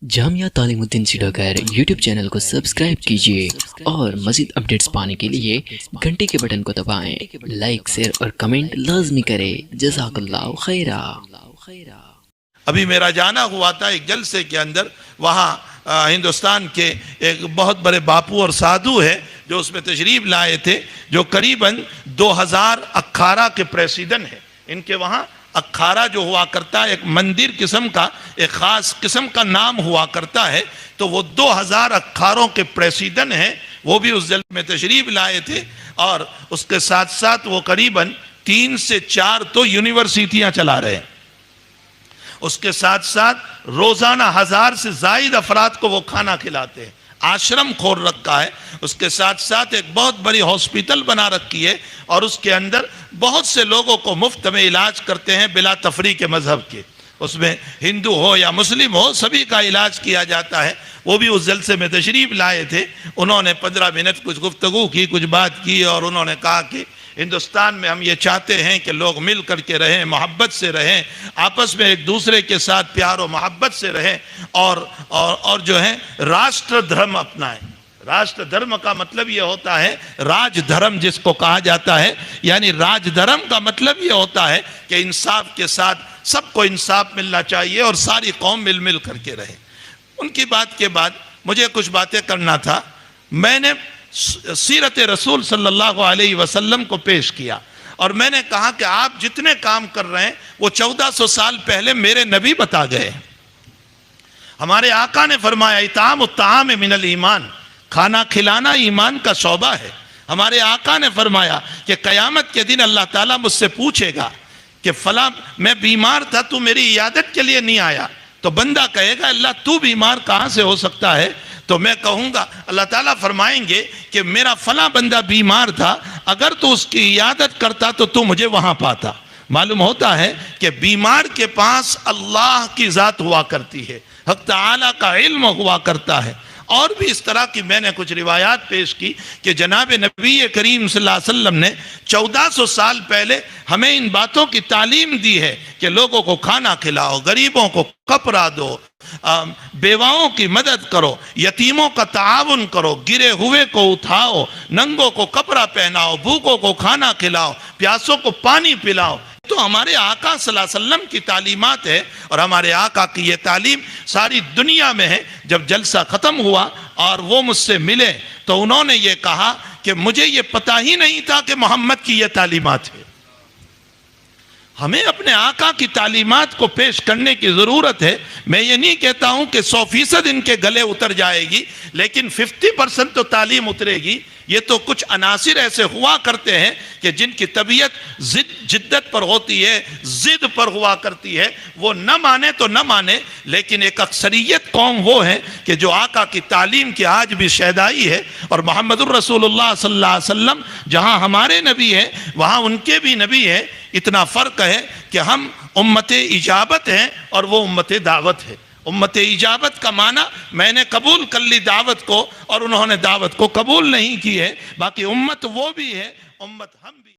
جامعہ تعلیم الدین سیڈاگر YouTube channel کو subscribe کیجیے اور مزید اپڈیٹس پانے کے لیے گھنٹی کے بٹن کو دبائیں۔ لائک، شیئر اور کمنٹ لازمی کریں۔ جزاک اللہ خیرا۔ ابھی میرا جانا ہوا تھا ایک جلسے کے اندر، وہاں ہندوستان کے ایک بہت بڑے باپو اور سادھو ہے جو اس میں تشریف لائے تھے، جو قریباً 2000 اکھارا کے پریسیڈنٹ ہیں۔ ان کے وہاں اکھارا جو ہوا کرتا ہے ایک مندر قسم کا، ایک خاص قسم کا نام ہوا کرتا ہے، تو وہ 2000 اکھاروں کے پریسیڈنٹ ہیں، وہ بھی اس جلسے میں تشریف لائے تھے۔ اور اس کے ساتھ ساتھ وہ قریباً 3 سے 4 تو یونیورسٹیاں چلا رہے ہیں۔ اس کے ساتھ ساتھ روزانہ 1000 سے زائد افراد کو وہ کھانا کھلاتے ہیں، آشرم کھول رکھا ہے۔ اس کے ساتھ ساتھ ایک بہت بڑی ہاسپٹل بنا رکھی ہے، اور اس کے اندر بہت سے لوگوں کو مفت میں علاج کرتے ہیں بلا تفریق کے مذہب کے۔ اس میں ہندو ہو یا مسلم ہو، سبھی کا علاج کیا جاتا ہے۔ وہ بھی اس جلسے میں تشریف لائے تھے۔ انہوں نے 15 منٹ کچھ گفتگو کی، کچھ بات کی، اور انہوں نے کہا کہ ہندوستان میں ہم یہ چاہتے ہیں کہ لوگ مل کر کے رہیں، محبت سے رہیں، آپس میں ایک دوسرے کے ساتھ پیار و محبت سے رہیں، اور جو ہے راشٹر دھرم اپنائیں۔ راشٹر دھرم کا مطلب یہ ہوتا ہے راج دھرم جس کو کہا جاتا ہے، یعنی راج دھرم کا مطلب یہ ہوتا ہے کہ انصاف کے ساتھ سب کو انصاف ملنا چاہیے اور ساری قوم مل کر کے رہے۔ ان کی بات کے بعد مجھے کچھ باتیں کرنا تھا۔ میں نے سیرت رسول صلی اللہ علیہ وسلم کو پیش کیا، اور میں نے کہا کہ آپ جتنے کام کر رہے ہیں وہ 1400 سال پہلے میرے نبی بتا گئے۔ ہمارے آقا نے فرمایا اطعام الطعام من الایمان، کھانا کھلانا ایمان کا شعبہ ہے۔ ہمارے آقا نے فرمایا کہ قیامت کے دن اللہ تعالیٰ مجھ سے پوچھے گا کہ فلاں میں بیمار تھا، تو میری عیادت کے لیے نہیں آیا، تو بندہ کہے گا اللہ تو بیمار کہاں سے ہو سکتا ہے؟ تو میں کہوں گا، اللہ تعالیٰ فرمائیں گے کہ میرا فلاں بندہ بیمار تھا، اگر تو اس کی عیادت کرتا تو مجھے وہاں پاتا۔ معلوم ہوتا ہے کہ بیمار کے پاس اللہ کی ذات ہوا کرتی ہے، حق تعالیٰ کا علم ہوا کرتا ہے۔ اور بھی اس طرح کی میں نے کچھ روایات پیش کی کہ جناب نبی کریم صلی اللہ علیہ وسلم نے 1400 سال پہلے ہمیں ان باتوں کی تعلیم دی ہے کہ لوگوں کو کھانا کھلاؤ، غریبوں کو کپڑا دو، بیواؤں کی مدد کرو، یتیموں کا تعاون کرو، گرے ہوئے کو اٹھاؤ، ننگوں کو کپڑا پہناؤ، بھوکوں کو کھانا کھلاؤ، پیاسوں کو پانی پلاؤ۔ تو ہمارے آقا صلی اللہ علیہ وسلم کی تعلیمات ہے، اور ہمارے آقا کی یہ تعلیم ساری دنیا میں ہے۔ جب جلسہ ختم ہوا اور وہ مجھ سے ملے تو انہوں نے یہ کہا کہ مجھے یہ پتہ ہی نہیں تھا کہ محمد کی یہ تعلیمات ہے۔ ہمیں اپنے آقا کی تعلیمات کو پیش کرنے کی ضرورت ہے۔ میں یہ نہیں کہتا ہوں کہ 100% ان کے گلے اتر جائے گی، لیکن 50% تو تعلیم اترے گی۔ یہ تو کچھ عناصر ایسے ہوا کرتے ہیں کہ جن کی طبیعت جدت پر ہوتی ہے، ضد پر ہوا کرتی ہے، وہ نہ مانے تو نہ مانے، لیکن ایک اکثریت قوم وہ ہے کہ جو آقا کی تعلیم کی آج بھی شیدائی ہے۔ اور محمد الرسول اللہ صلی اللہ علیہ وسلم جہاں ہمارے نبی ہیں وہاں ان کے بھی نبی ہیں۔ اتنا فرق ہے کہ ہم امت اجابت ہیں اور وہ امت دعوت ہے۔ امت اجابت کا معنی میں نے قبول کر لی دعوت کو، اور انہوں نے دعوت کو قبول نہیں کی ہے۔ باقی امت وہ بھی ہے، امت ہم بھی۔